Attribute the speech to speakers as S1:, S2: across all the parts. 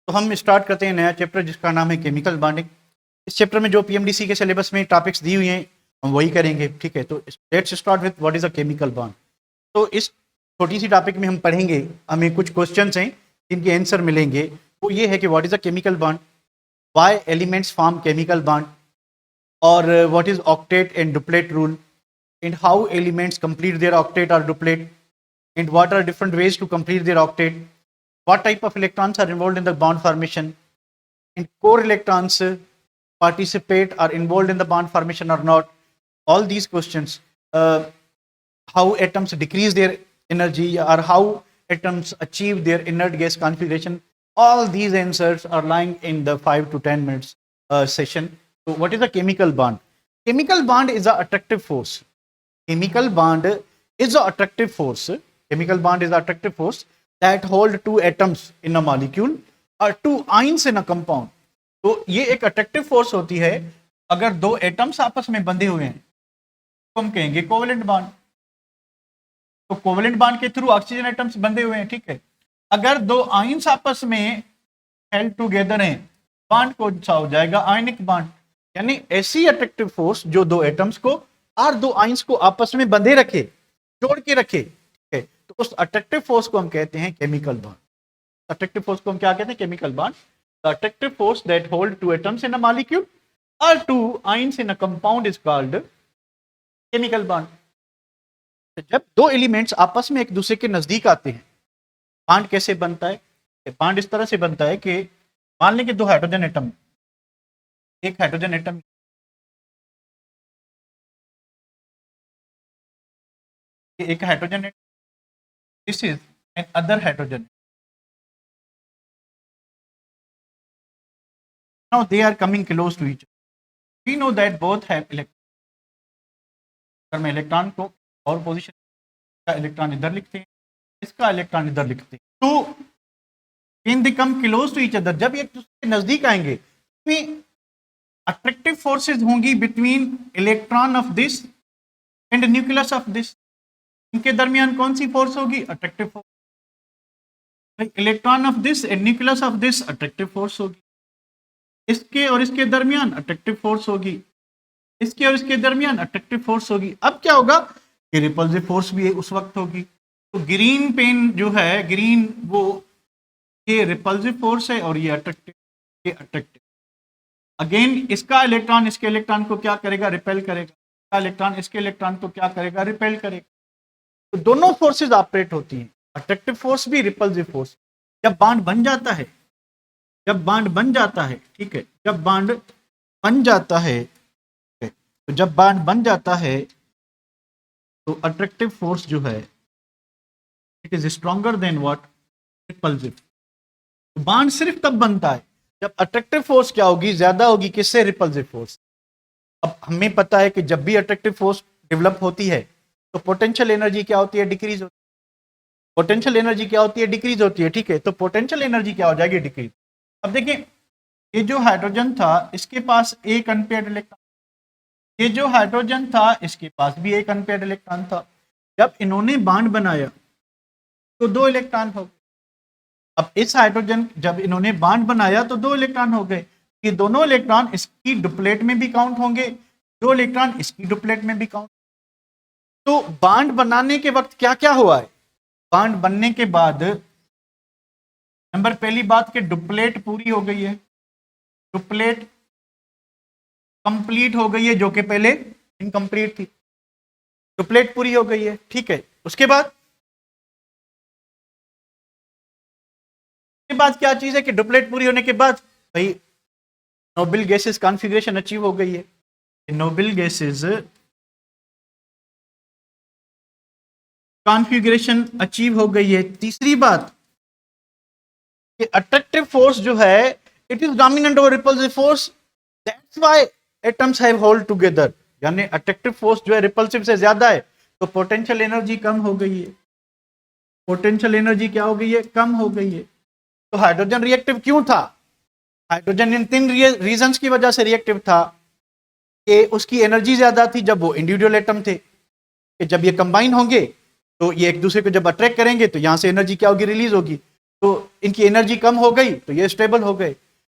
S1: तो हम स्टार्ट करते हैं नया चैप्टर जिसका नाम है केमिकल बॉन्डिंग। इस चैप्टर में जो पीएमडीसी के सिलेबस में टॉपिक्स दी हुई हैं हम वही करेंगे, ठीक है। तो let's start with what is a chemical bond. तो इस छोटी सी टॉपिक में हम पढ़ेंगे, हमें कुछ क्वेश्चंस हैं जिनके आंसर मिलेंगे। वो ये है कि what is a chemical bond, why elements form chemical bond, और what is octet and duplet rule, and how elements complete their octet or duplet, and what are different ways to complete their octet, what type of electrons are involved in the bond formation, and core electrons participate are involved in the bond formation or not. All these questions, how atoms decrease their energy or how atoms achieve their inert gas configuration, all these answers are lying in the 5 to 10 minutes session. So what is a chemical bond? Chemical bond is an attractive force. Chemical bond is an attractive force. Chemical bond is an attractive force that hold two atoms in a molecule or two ions in a compound. तो ये एक attractive force होती है अगर दो atoms आपस में बंधे हुए हैं तो हम कहेंगे कोवेलेंट बॉन्ड। तो कोवेलेंट बॉन्ड के थ्रू ऑक्सीजन एटम्स बंधे हुए हैं, ठीक है। अगर दो आयंस आपस में हेल्ड टुगेदर हैं, बॉन्ड कौन सा हो जाएगा? Ionic bond. यानी ऐसी अट्रैक्टिव फोर्स जो दो एटम्स को और दो आयंस को आपस में बंधे रखे, जोड़ के रखे, ठीक है। तो उस अट्रैक्टिव फोर्स को हम कहते हैं केमिकल बॉन्ड। अट्रैक्टिव फोर्स को हम क्या कहते हैं? Chemical bond. The attractive force that hold two atoms in a molecule or two ions in a compound is called chemical bond. जब दो एलिमेंट्स आपस में एक दूसरे के नजदीक आते हैं, बॉन्ड कैसे बनता है? बॉन्ड इस तरह से बनता है कि मान लें कि दो हाइड्रोजन एटम, एक हाइड्रोजन एटम, एक hydrogen atom, this is an other hydrogen. Now they are coming close to each other. We know that both have electron. अगर मैं इलेक्ट्रॉन को और पोजीशन का इलेक्ट्रॉन इधर लिखते हैं, इसका इलेक्ट्रॉन इधर लिखते हैं, तो in they come close to each other, जब एक दूसरे के नजदीक आएंगे अट्रैक्टिव फोर्सेज होंगी between electron of this and nucleus of this. इनके दरमियान कौन सी फोर्स होगी? Attractive force. Electron of this and nucleus of this attractive force होगी। इसके और इसके दरमियान अट्रैक्टिव फोर्स होगी, इसके और इसके दरमियान अट्रैक्टिव फोर्स होगी। अब क्या होगा कि रिपल्सिव फोर्स भी उस वक्त होगी। तो ग्रीन पेन जो है, ग्रीन, वो ये रिपल्सिव फोर्स है और ये अट्रैक्टिव, ये अट्रैक्टिव। अगेन इसका इलेक्ट्रॉन इसके इलेक्ट्रॉन को क्या करेगा? रिपेल करेगा। इसका इलेक्ट्रॉन इसके इलेक्ट्रॉन को क्या करेगा? रिपेल करेगा। तो दोनों फोर्सेज ऑपरेट होती हैं, अट्रैक्टिव फोर्स भी, रिपल्सिव फोर्स। जब बॉन्ड बन जाता है, जब बॉन्ड बन जाता है, ठीक है, जब बॉन्ड बन जाता है, तो जब बॉन्ड बन जाता है तो अट्रैक्टिव फोर्स जो है it is stronger than what? Repulsive. Bond सिर्फ तब बनता है जब अट्रैक्टिव फोर्स क्या होगी? ज्यादा होगी। किससे? Repulsive force. अब हमें पता है कि जब भी अट्रैक्टिव फोर्स डेवलप होती है तो पोटेंशियल एनर्जी क्या होती है? डिक्रीज होती है। पोटेंशियल एनर्जी क्या होती है? डिक्रीज होती है, ठीक है। तो पोटेंशियल एनर्जी क्या हो जाएगी? डिक्रीज। अब देखिए, ये जो हाइड्रोजन था इसके पास एक अनपेयर्ड इलेक्ट्रॉन, ये जो हाइड्रोजन था इसके पास भी एक अनपेयर्ड इलेक्ट्रॉन था। जब इन्होंने बॉन्ड बनाया तो दो इलेक्ट्रॉन हो गए। अब इस हाइड्रोजन, जब इन्होंने बॉन्ड बनाया तो दो इलेक्ट्रॉन हो गए। ये दोनों इलेक्ट्रॉन इसकी डुप्लेट में भी काउंट होंगे, दो इलेक्ट्रॉन इसकी डुप्लेट में भी काउंट। तो बॉन्ड बनाने के वक्त क्या क्या हुआ है? बॉन्ड बनने के बाद नंबर पहली बात कि डुप्लेट पूरी हो गई है, डुप्लेट कंप्लीट हो गई है, जो कि पहले इनकम्प्लीट थी। डुप्लेट पूरी हो गई है, ठीक है। उसके बाद क्या चीज है कि डुप्लेट पूरी होने के बाद भाई नोबल गैसेस कॉन्फ़िगरेशन अचीव हो गई है। नोबल गैसेस कॉन्फ़िगरेशन अचीव हो गई है। तीसरी बात कि अट्रैक्टिव फोर्स जो है it is dominant over repulsive force, that's why atoms have hold together. यानी अट्रैक्टिव फोर्स जो है रिपल्सिव से ज्यादा है, तो पोटेंशियल एनर्जी कम हो गई है। पोटेंशियल एनर्जी क्या हो गई है? कम हो गई है। तो हाइड्रोजन रिएक्टिव क्यों था? हाइड्रोजन इन तीन रीजंस की वजह से रिएक्टिव था कि उसकी एनर्जी ज्यादा थी जब वो इंडिविजुअल एटम थे, कि जब ये कंबाइन होंगे तो ये एक दूसरे को जब अट्रैक्ट करेंगे तो यहां से एनर्जी क्या होगी? रिलीज होगी। तो इनकी एनर्जी कम हो गई तो ये स्टेबल हो गए।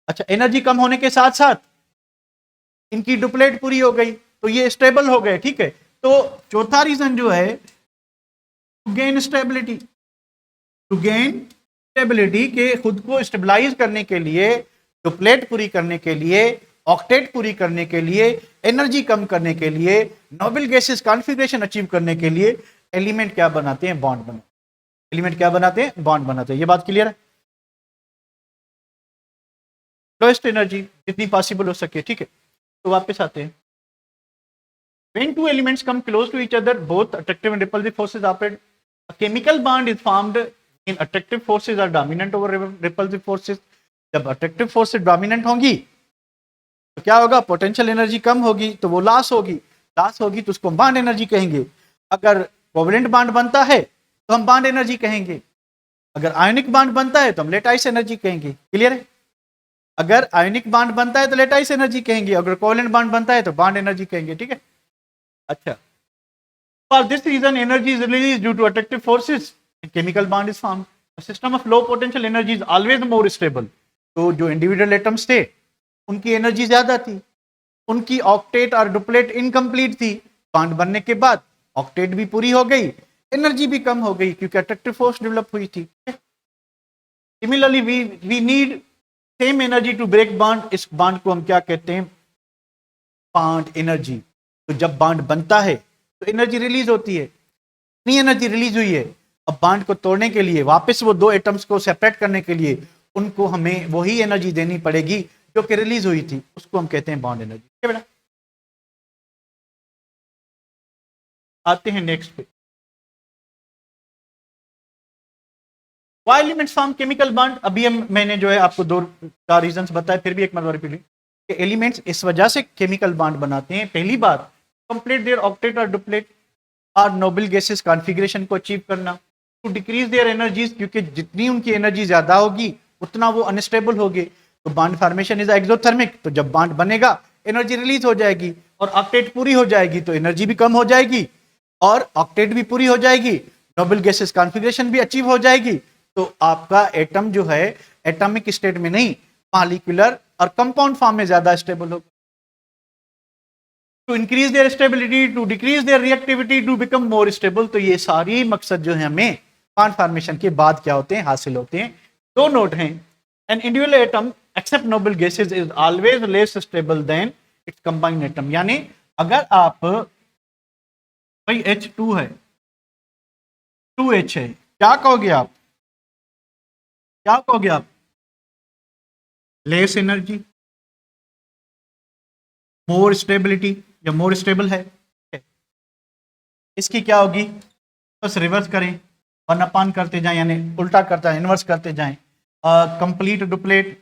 S1: अच्छा, एनर्जी कम होने के साथ साथ इनकी डुप्लेट पूरी हो गई तो ये स्टेबल हो गए। ठीक है, तो चौथा रीजन जो है to gain stability, to gain stability के खुद को स्टेबलाइज करने के लिए, डुप्लेट पूरी करने के लिए, ऑक्टेट पूरी करने के लिए, एनर्जी कम करने के लिए, नोबल गैसेस कॉन्फ़िगरेशन अचीव करने के लिए एलिमेंट क्या बनाते हैं? बॉन्ड बनाते हैं। एलिमेंट क्या बनाते हैं? बॉन्ड बनाते हैं। ये बात क्लियर है? लोएस्ट एनर्जी जितनी पॉसिबल हो सके। ठीक है, तो वापस आते हैं। When two elements come close to each other, both attractive and repulsive forces operate. A chemical bond is formed when attractive forces are dominant over repulsive forces. जब attractive forces dominant होंगी तो क्या होगा? पोटेंशियल एनर्जी कम होगी तो वो loss होगी, loss होगी तो उसको बॉन्ड एनर्जी कहेंगे। अगर कोवेलेंट बॉन्ड बनता है तो हम बॉन्ड एनर्जी कहेंगे। अगर आयोनिक बॉन्ड बनता है तो हम लेटाइस एनर्जी कहेंगे। क्लियर है? अगर आयोनिक बॉन्ड बनता है तो लेटाइस एनर्जी कहेंगे, अगर कोवेलेंट बॉन्ड बनता है तो बॉन्ड एनर्जी कहेंगे। ठीक है, अच्छा, for this reason energy is released due to attractive forces and chemical bond is formed. A system of low potential energy is always more stable. तो जो इंडिविजुअल एटम्स थे उनकी एनर्जी ज्यादा थी, उनकी ऑक्टेट और डुप्लेट इनकम्प्लीट थी। Bond बनने के बाद ऑक्टेट भी पूरी हो गई, एनर्जी भी कम हो गई क्योंकि अट्रैक्टिव फोर्स डेवलप हुई थी। Similarly we need same energy to break bond. इस बॉन्ड को हम क्या कहते हैं? Bond energy. तो जब बॉन्ड बनता है तो एनर्जी रिलीज होती है, इतनी एनर्जी रिलीज हुई है। अब बॉन्ड को तोड़ने के लिए, वापस वो दो एटम्स को सेपरेट करने के लिए उनको हमें वही एनर्जी देनी पड़ेगी जो कि रिलीज हुई थी, उसको हम कहते हैं बॉन्ड एनर्जी। ठीक है बेटा, आते हैं नेक्स्ट पे। Why elements form chemical bond. अभी हम मैंने जो है आपको दो चार रीजंस बताए, फिर भी एक बार रिपीट कि एलिमेंट्स इस वजह से केमिकल बॉन्ड बनाते हैं। पहली बात, complete their octet or duplet और नोबल गैसेस कॉन्फ़िगरेशन को अचीव करना। टू डिक्रीज देयर एनर्जीज, क्योंकि जितनी उनकी एनर्जी ज्यादा होगी उतना वो अनस्टेबल होंगे। तो बॉन्ड फॉर्मेशन इज एक्सोथर्मिक, तो जब बॉन्ड बनेगा एनर्जी रिलीज हो जाएगी और ऑक्टेट पूरी हो जाएगी तो एनर्जी भी कम हो जाएगी और ऑक्टेट भी पूरी हो जाएगी, नोबल गैसेस कॉन्फ़िगरेशन भी अचीव हो जाएगी। तो आपका एटम जो है एटॉमिक स्टेट में नहीं, मॉलिक्यूलर और कंपाउंड फॉर्म में ज्यादा स्टेबल होगा। To increase their stability, to decrease their reactivity, to become more stable. तो ये सारी मकसद जो है हमें बॉन्ड फॉर्मेशन के बाद क्या होते हैं? हासिल होते हैं। दो नोट हैं, an individual atom except noble gases is always less stable than its combined atom. यानी अगर आप, भाई H2 है, 2H है, क्या कहोगे आप? क्या कहोगे आप? लेस एनर्जी, मोर स्टेबिलिटी या मोर स्टेबल है। इसकी क्या होगी? बस रिवर्स करें, वन अपान करते जाएं, यानी उल्टा करते जाएं, इनवर्स करते जाएं। Complete duplet,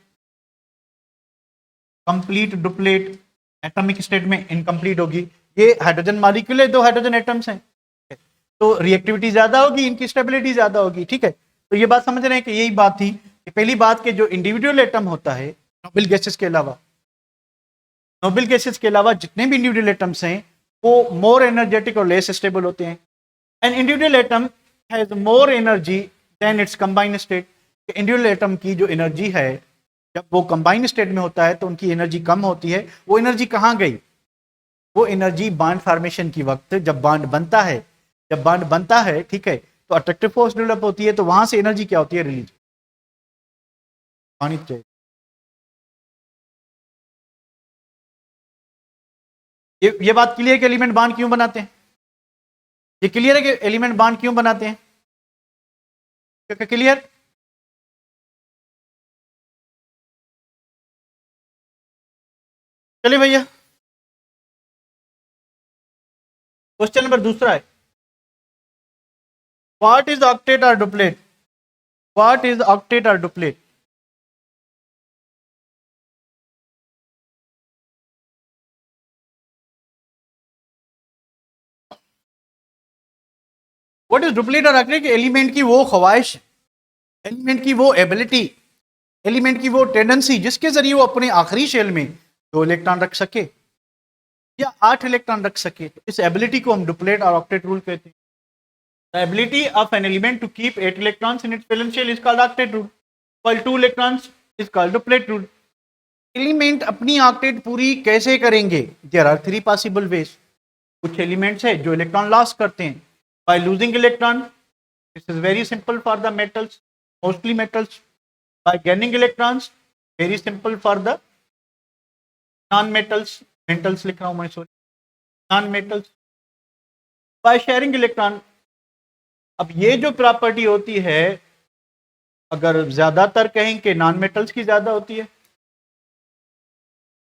S1: complete duplet atomic state में इनकम्प्लीट होगी। ये हाइड्रोजन मॉलिक्यूल है, दो हाइड्रोजन एटम्स हैं, तो रिएक्टिविटी ज्यादा होगी, इनकी स्टेबिलिटी ज्यादा होगी। ठीक है, तो ये बात समझ रहे हैं कि यही बात थी कि पहली बात के जो इंडिविजुअल एटम होता है नोबल गैसेस के अलावा, नोबल गैसेस के अलावा जितने भी इंडिविजुअल एटम्स हैं वो मोर एनर्जेटिक और लेस स्टेबल होते हैं। An individual atom has more energy than its combined state. Individual atom की जो एनर्जी है जब वो कंबाइंड स्टेट में होता है तो उनकी एनर्जी कम होती है। वो एनर्जी कहाँ गई? वो एनर्जी बॉन्ड फॉर्मेशन की वक्त जब बॉन्ड बनता है, जब बॉन्ड बनता है, ठीक है, तो अट्रैक्टिव फोर्स डेवलप होती है, तो वहां से एनर्जी क्या होती है? रिलीज पानी चाहिए। ये बात क्लियर है कि एलिमेंट बॉन्ड क्यों बनाते हैं? ये क्लियर है कि एलिमेंट बॉन्ड क्यों बनाते हैं? क्लियर? चलिए भैया, क्वेश्चन नंबर दूसरा है, what is octet or duplet? What is octet or duplet? What is duplet और ऑक्टेट? एलिमेंट की वो ख्वाहिश, एलिमेंट की वो एबिलिटी, एलिमेंट की वो टेंडेंसी जिसके जरिए वो अपने आखिरी शेल में 2 इलेक्ट्रॉन रख सके या 8 इलेक्ट्रॉन रख सके। तो इस एबिलिटी को हम डुप्लेट और ऑक्टेट रूल कहते हैं। The ability of an element to keep 8 electrons in its valence shell is called octet rule, while 2 electrons is called the plate rule. Element अपनी ऑक्टेट पूरी कैसे करेंगे? There are 3 possible ways. कुछ elements है जो electron loss करते हैं by losing electron. This is very simple for the metals, mostly metals. By gaining electrons, very simple for the non metals. Metals लिख रहा हूं मैं, sorry, non metals. By sharing electron. अब ये जो प्रॉपर्टी होती है, अगर ज्यादातर कहें कि नॉन मेटल्स की ज्यादा होती है,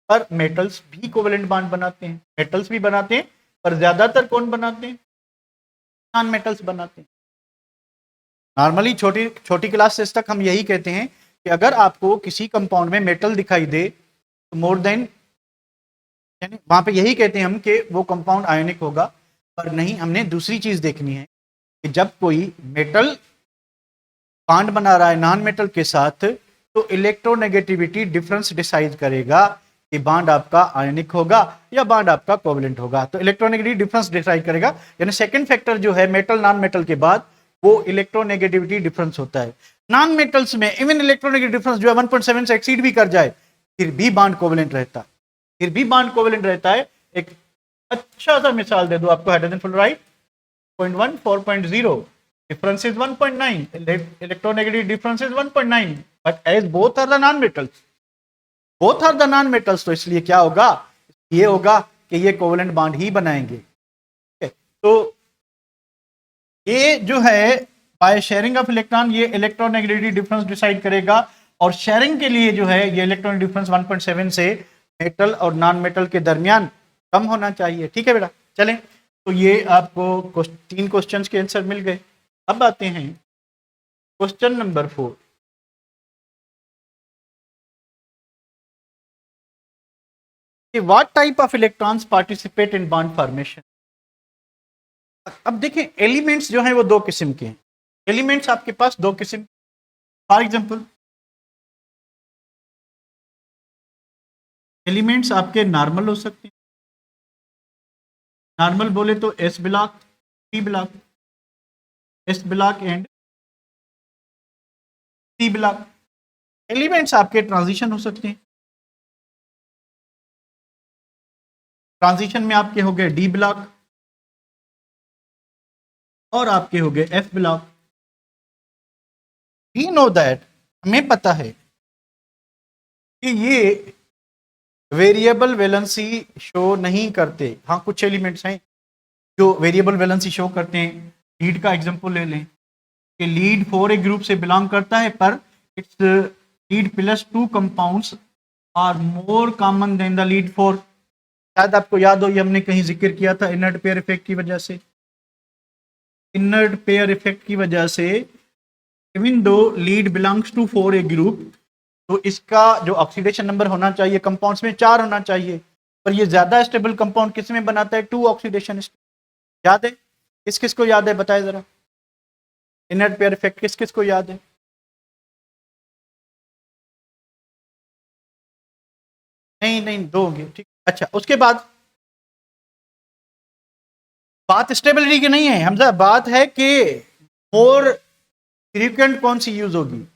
S1: पर मेटल्स भी कोवेलेंट बॉन्ड बनाते हैं. मेटल्स भी बनाते हैं, पर ज्यादातर कौन बनाते हैं? नॉन मेटल्स बनाते हैं. नॉर्मली छोटी छोटी क्लासेस तक हम यही कहते हैं कि अगर आपको किसी कंपाउंड में मेटल दिखाई दे तो मोर देन, यानी वहां पे यही कहते हैं हम कि वो कंपाउंड आयोनिक होगा. पर नहीं, हमने दूसरी चीज देखनी है कि जब कोई मेटल बॉन्ड बना रहा है नॉन मेटल के साथ, तो इलेक्ट्रोनेगेटिविटी डिफरेंस डिसाइड करेगा कि बॉन्ड आपका आयनिक होगा या बॉन्ड आपका कोवेलेंट होगा. तो इलेक्ट्रोनेगेटिविटी डिफरेंस डिसाइड करेगा. यानी सेकंड फैक्टर जो है मेटल नॉन मेटल के बाद, वो इलेक्ट्रोनेगेटिविटी डिफरेंस होता है. नॉन मेटल्स में इवन इलेक्ट्रोनेगेटिव डिफरेंस जो है 1.7 से एक्सीड भी कर जाए, फिर भी बॉन्ड कोवेलेंट रहता है. फिर भी बॉन्ड कोवेलेंट रहता है. एक अच्छा सा मिसाल दे दो आपको. Hydrogen fluoride 0.1 4.0, difference is 1.9, electronegativity difference is 1.9, but as both are the non-metals, both are the non-metals, तो इसलिए क्या होगा? ये होगा कि ये कोवेलेंट बॉन्ड ही बनाएंगे. तो ये जो है बाय शेयरिंग ऑफ इलेक्ट्रॉन, ये इलेक्ट्रोनेगेटिविटी डिफरेंस डिसाइड करेगा. और शेयरिंग के लिए जो है ये इलेक्ट्रॉन डिफरेंस 1.7 से मेटल और नॉन मेटल के दरमियान कम होना चाहिए. ठीक है बेटा, चलें. तो ये आपको 3 क्वेश्चंस के आंसर मिल गए. अब आते हैं question number 4. What type of electrons participate in bond formation. अब देखें, एलिमेंट्स जो हैं वो 2 किस्म के हैं. एलिमेंट्स आपके पास 2 किस्म. फॉर एग्जांपल, एलिमेंट्स आपके नॉर्मल हो सकते हैं. नॉर्मल बोले तो S block, P block, S block and P block. Elements आपके ट्रांजिशन हो सकते हैं. ट्रांजिशन में आपके हो गए डी ब्लॉक और आपके हो गए F block. We know that, हमें पता है कि ये वेरिएबल वैलेंसी शो नहीं करते. हाँ, कुछ एलिमेंट्स हैं जो वेरिएबल वैलेंसी शो करते हैं. लीड का एग्जांपल ले लें कि लीड 4 एक ग्रुप से बिलोंग करता है, पर its lead +2 compounds are more common than the lead 4. शायद आपको याद हो, ये हमने कहीं जिक्र किया था इनर्ट पेयर इफेक्ट की वजह से. इनर्ट पेयर इफेक्ट की वजह से even though lead belongs to 4 A group, तो इसका जो ऑक्सीडेशन नंबर होना चाहिए कंपाउंड्स में 4 होना चाहिए, पर ये ज्यादा स्टेबल कंपाउंड किस में बनाता है? 2 ऑक्सीडेशन. याद है? किस किस को याद है बताए जरा. इनर्ट पेयर इफेक्ट किस किस को याद है? नहीं नहीं, 2 होंगे. ठीक, अच्छा. उसके बाद बात स्टेबिलिटी की नहीं है हमजा, बात है कि मोर फ्रीक्वेंट कौन सी यूज होगी.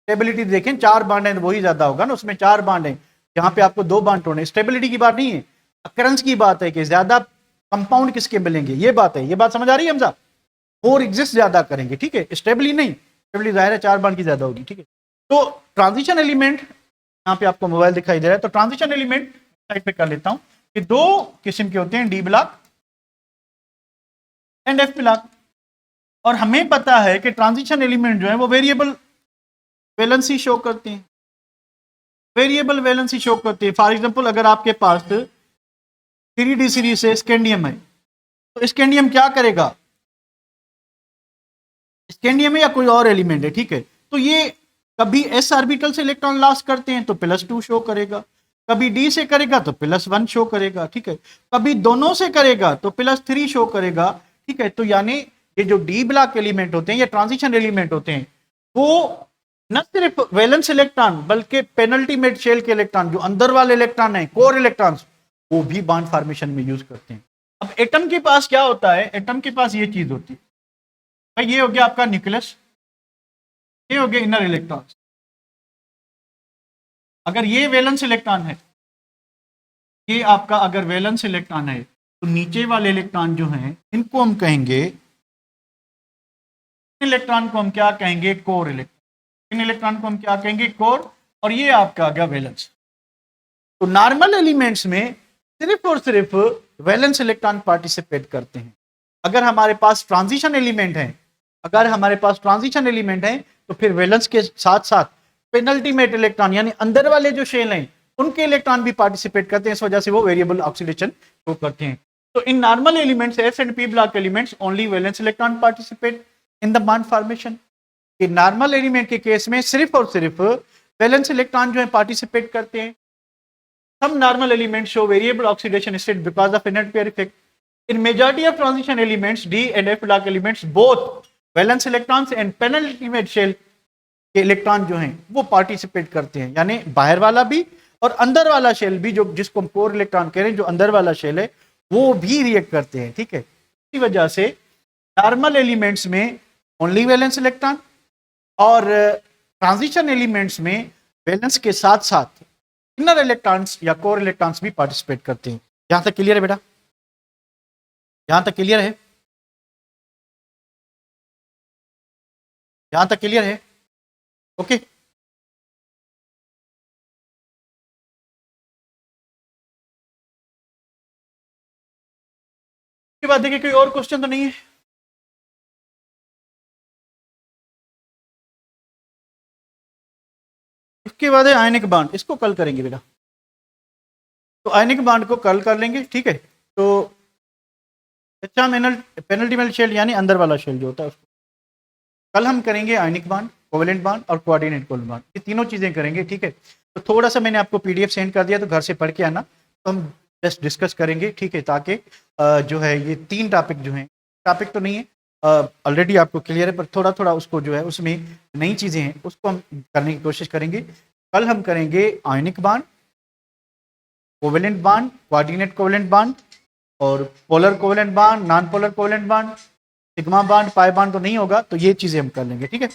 S1: स्टेबिलिटी देखें, 4 बांड है तो वही ज्यादा होगा ना. उसमें 4 बांड है, यहाँ पे आपको 2 बांड तोड़ने. स्टेबिलिटी की बात नहीं है, अकरेंस की बात है कि ज्यादा कंपाउंड किसके मिलेंगे. ये बात है. ये बात समझ आ रही है हमजा? मोर एग्जिस्ट ज्यादा करेंगे. ठीक है, स्टेबिलिटी नहीं. स्टेबिलिटी जाहिर है 4 बांड की ज्यादा होगी. ठीक है. तो ट्रांजिशन एलिमेंट, यहाँ पे आपको मोबाइल दिखाई दे रहा है, तो ट्रांजिशन एलिमेंट साइड पे कर लेता हूं कि 2 किस्म के होते हैं, D block and F block. और हमें पता है कि ट्रांजिशन एलिमेंट जो है वो वेरिएबल वैलेंसी शो करते हैं. वेरिएबल वैलेंसी शो करते हैं. फॉर एग्जांपल, अगर आपके पास 3D सीरीज से स्कैंडियम है, तो स्कैंडियम क्या करेगा? स्कैंडियम है या कोई और एलिमेंट है, ठीक है, तो ये कभी s ऑर्बिटल से इलेक्ट्रॉन लॉस करते हैं तो +2 शो करेगा, कभी d से करेगा तो +1 शो करेगा. ठीक है, कभी दोनों से करेगा तो +3 शो करेगा. ठीक है, तो यानी ये जो डी ब्लॉक एलिमेंट होते हैं या ट्रांजिशन एलिमेंट होते हैं, वो न सिर्फ वैलेंस इलेक्ट्रॉन बल्कि पेनल्टीमेट शेल के इलेक्ट्रॉन, जो अंदर वाले इलेक्ट्रॉन है, कोर इलेक्ट्रॉन्स, वो भी बॉन्ड फॉर्मेशन में यूज करते हैं. अब एटम के पास क्या होता है? एटम के पास ये चीज होती है भाई ये हो गया आपका न्यूक्लियस, ये हो गया इनर इलेक्ट्रॉन। अगर ये वैलेंस इलेक्ट्रॉन है, ये आपका अगर वैलेंस इलेक्ट्रॉन है, तो नीचे वाले इलेक्ट्रॉन जो हैं इनको हम कहेंगे, इलेक्ट्रॉन को हम क्या कहेंगे, कोर इलेक्ट्रॉन। इन इलेक्ट्रॉन को हम क्या कहेंगे, कोर। और ये आपका आ गया वैलेंस। तो नॉर्मल एलिमेंट्स में सिर्फ और सिर्फ वैलेंस इलेक्ट्रॉन पार्टिसिपेट करते हैं। अगर हमारे पास ट्रांजिशन एलिमेंट है, अगर हमारे पास ट्रांजिशन एलिमेंट है, तो फिर वैलेंस के साथ साथ पेनल्टीमेट इलेक्ट्रॉन यानी अंदर वाले जो शेल हैं उनके इलेक्ट्रॉन भी पार्टिसिपेट करते हैं। इस वजह से वो वेरिएबल ऑक्सीडेशन शो करते हैं। तो in normal elements, S and P block elements, only valence electron participate in the bond formation. कि नॉर्मल एलिमेंट के केस में सिर्फ और सिर्फ वैलेंस इलेक्ट्रॉन जो है पार्टिसिपेट करते हैं। Some normal elements show variable oxidation state because of inert pair effect. In majority of transition elements, D and F block elements, both valence electrons and penultimate shell के electron जो हैं वो participate करते हैं। यानी बाहर वाला भी और अंदर वाला शेल भी, जो जिसको हम कोर इलेक्ट्रॉन कह रहे हैं, जो अंदर वाला शेल है वो भी रिएक्ट करते हैं। ठीक है, इसी वजह से नॉर्मल एलिमेंट्स में ओनली वैलेंस इलेक्ट्रॉन और ट्रांजिशन एलिमेंट्स में वैलेंस के साथ साथ इनर इलेक्ट्रॉन्स या कोर इलेक्ट्रॉन्स भी पार्टिसिपेट करते हैं। यहां तक क्लियर है बेटा? यहां तक क्लियर है? यहां तक क्लियर है? ओके। उसके बाद देखिए कोई और क्वेश्चन तो नहीं है। उसके बाद है आयनिक बॉन्ड, इसको कल करेंगे बेटा। तो आयनिक बॉन्ड को कल कर लेंगे। ठीक है, तो अच्छा पेनल्टीमेट शेल यानी अंदर वाला शेल जो होता है उसको कल हम करेंगे आयनिक बॉन्ड, कोवेलेंट बॉन्ड और कोऑर्डिनेट कोवेलेंट बॉन्ड, ये तीनों चीजें करेंगे। ठीक है, तो थोड़ा सा मैंने आपको पीडीएफ सेंड कर दिया, तो घर से पढ़ के आना, तो हम जस्ट डिस्कस करेंगे। ठीक है, ताकि जो है ये तीन टॉपिक जो हैं, टॉपिक तो नहीं है, ऑलरेडी आपको क्लियर है, पर थोड़ा थोड़ा उसको जो है उसमें नई चीजें हैं उसको हम करने की कोशिश करेंगे। कल हम करेंगे ionic bond, covalent bond, coordinate covalent bond और polar covalent bond, non polar covalent bond, sigma bond, pi bond तो नहीं होगा, तो ये चीजें हम कर लेंगे। ठीक है।